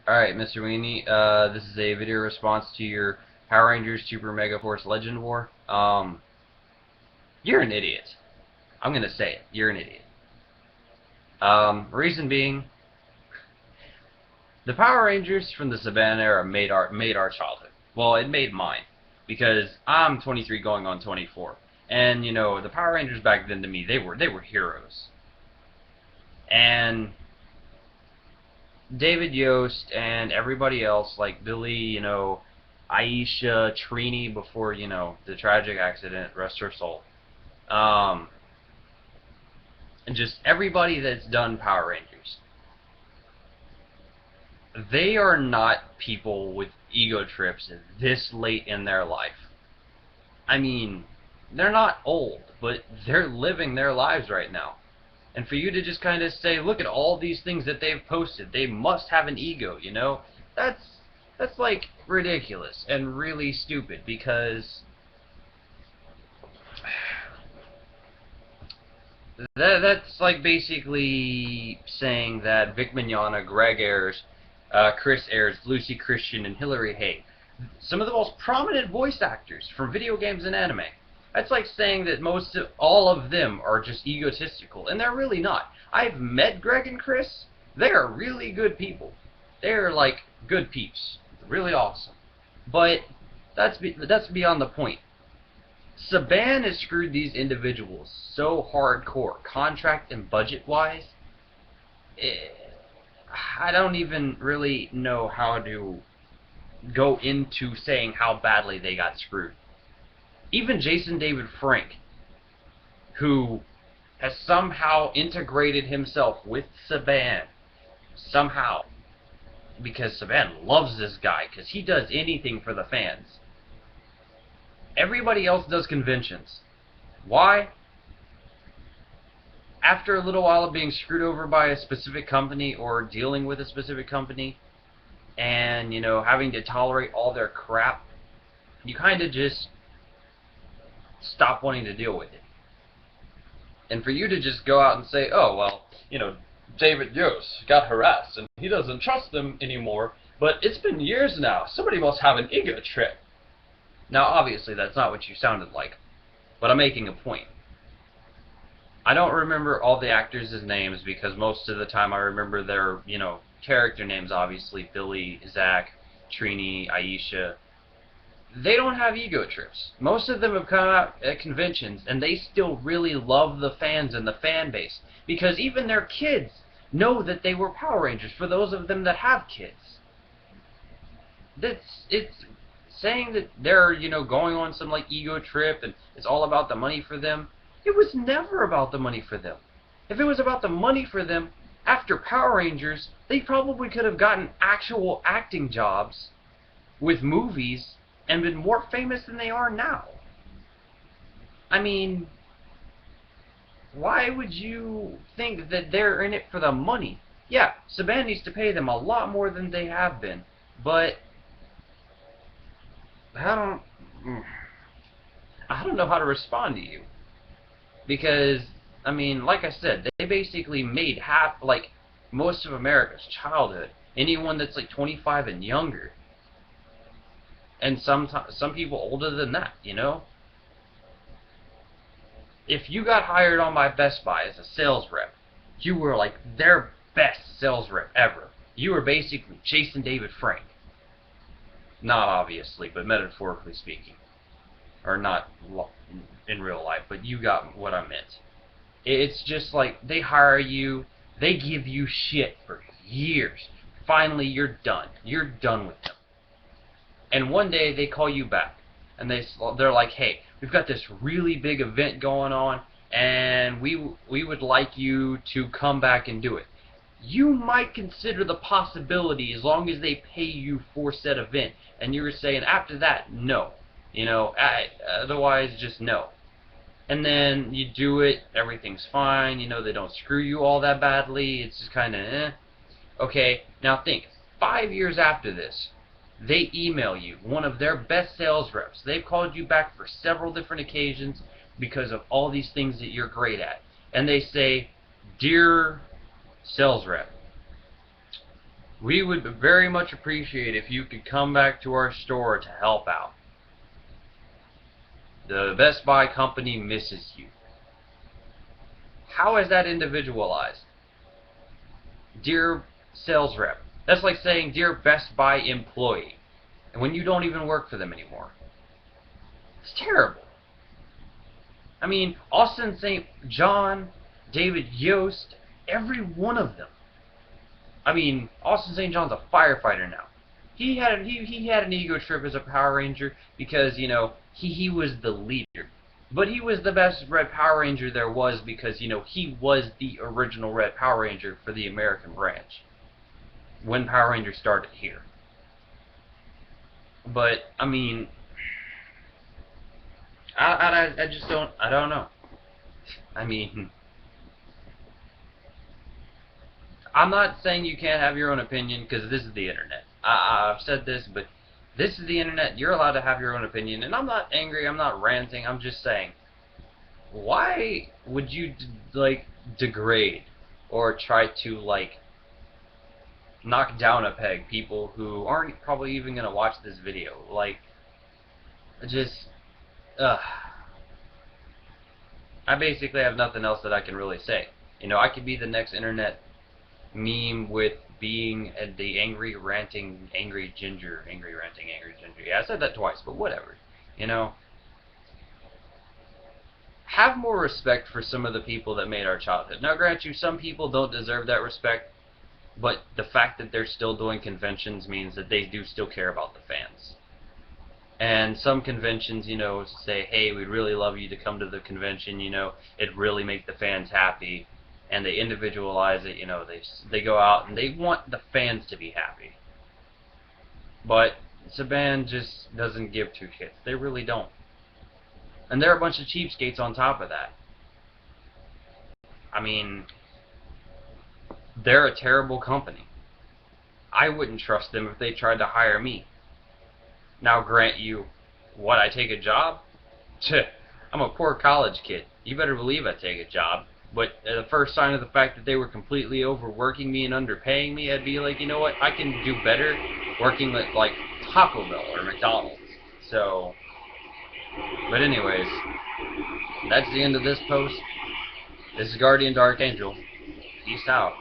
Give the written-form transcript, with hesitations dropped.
Alright, Mr. Weenie, this is a video response to your Power Rangers Super Mega Force Legend War. You're an idiot. I'm gonna say it. You're an idiot. Reason being, the Power Rangers from the Saban era made our childhood. Well, it made mine, because I'm 23 going on 24. And, you know, the Power Rangers back then to me, they were heroes. And David Yost and everybody else, like Billy, Aisha, Trini, before, the tragic accident, rest her soul. And just everybody that's done Power Rangers. They are not people with ego trips this late in their life. I mean, they're not old, but they're living their lives right now. And for you to just kind of say, look at all these things that they've posted, they must have an ego, that's like ridiculous and really stupid, because that's like basically saying that Vic Mignogna, Greg Ayers, Chris Ayers, Lucy Christian, and Hilary Hay, some of the most prominent voice actors from video games and anime, that's like saying that all of them are just egotistical, and they're really not. I've met Greg and Chris. They are really good people. They're like good peeps, really awesome. But that's beyond the point. Saban has screwed these individuals so hardcore, contract and budget-wise. I don't even really know how to go into saying how badly they got screwed. Even Jason David Frank, who has somehow integrated himself with Saban, somehow, because Saban loves this guy, because he does anything for the fans. Everybody else does conventions. Why? After a little while of being screwed over by a specific company or dealing with a specific company, and, having to tolerate all their crap, you kind of just stop wanting to deal with it. And for you to just go out and say, oh, well, David Yost got harassed and he doesn't trust them anymore, but it's been years now. Somebody must have an ego trip. Now, obviously, that's not what you sounded like, but I'm making a point. I don't remember all the actors' names because most of the time I remember their, character names, obviously, Billy, Zach, Trini, Aisha. They don't have ego trips. Most of them have come out at conventions, and they still really love the fans and the fan base, because even their kids know that they were Power Rangers, for those of them that have kids. It's saying that they're, going on some, ego trip, and it's all about the money for them. It was never about the money for them. If it was about the money for them, after Power Rangers, they probably could have gotten actual acting jobs with movies and been more famous than they are now. I mean, why would you think that they're in it for the money? Yeah, Saban needs to pay them a lot more than they have been, but I don't know how to respond to you, because I mean, like I said, they basically made most of America's childhood. Anyone that's 25 and younger. And some people older than that, If you got hired on by Best Buy as a sales rep, you were their best sales rep ever. You were basically Jason David Frank. Not obviously, but metaphorically speaking. Or not in real life, but you got what I meant. It's just they hire you, they give you shit for years. Finally, you're done. You're done with them. And one day they call you back, and they're like, hey, we've got this really big event going on, and we would like you to come back and do it. You might consider the possibility as long as they pay you for said event, and you were saying after that, no. Otherwise, just no. And then you do it, everything's fine, they don't screw you all that badly, it's just kind of eh. Okay, now think, 5 years after this, they email you, one of their best sales reps. They've called you back for several different occasions because of all these things that you're great at. And they say, dear sales rep, We would very much appreciate if you could come back to our store to help out. The Best Buy company misses you. How is that individualized? Dear sales rep. That's like saying, dear Best Buy employee. And when you don't even work for them anymore. It's terrible. I mean, Austin St. John, David Yost, every one of them. I mean, Austin St. John's a firefighter now. He had an ego trip as a Power Ranger because, you know, he was the leader. But he was the best Red Power Ranger there was because, you know, he was the original Red Power Ranger for the American branch when Power Rangers started here. But, I mean, I just I don't know. I mean, I'm not saying you can't have your own opinion because this is the internet. I've said this, but this is the internet. You're allowed to have your own opinion, and I'm not angry. I'm not ranting. I'm just saying, why would you like degrade or try to like knock down a peg people who aren't probably even gonna watch this video? Like, just I basically have nothing else that I can really say. You know, I could be the next internet meme with being the angry ranting angry ginger. Yeah, I said that twice, but whatever. You know, have more respect for some of the people that made our childhood. Now, grant you, some people don't deserve that respect, but the fact that they're still doing conventions means that they do still care about the fans. And some conventions, you know, say, hey, we'd really love you to come to the convention, you know, it'd really make the fans happy. And they individualize it, you know, they go out and they want the fans to be happy. But Saban just doesn't give two shits. They really don't. And they're a bunch of cheapskates on top of that. I mean, they're a terrible company. I wouldn't trust them if they tried to hire me. Now, grant you, what, I take a job? I'm a poor college kid. You better believe I take a job. But the first sign of the fact that they were completely overworking me and underpaying me, I'd be like, you know what, I can do better working at, like, Taco Bell or McDonald's. So, but anyways, that's the end of this post. This is Guardian Dark Angel. Peace out.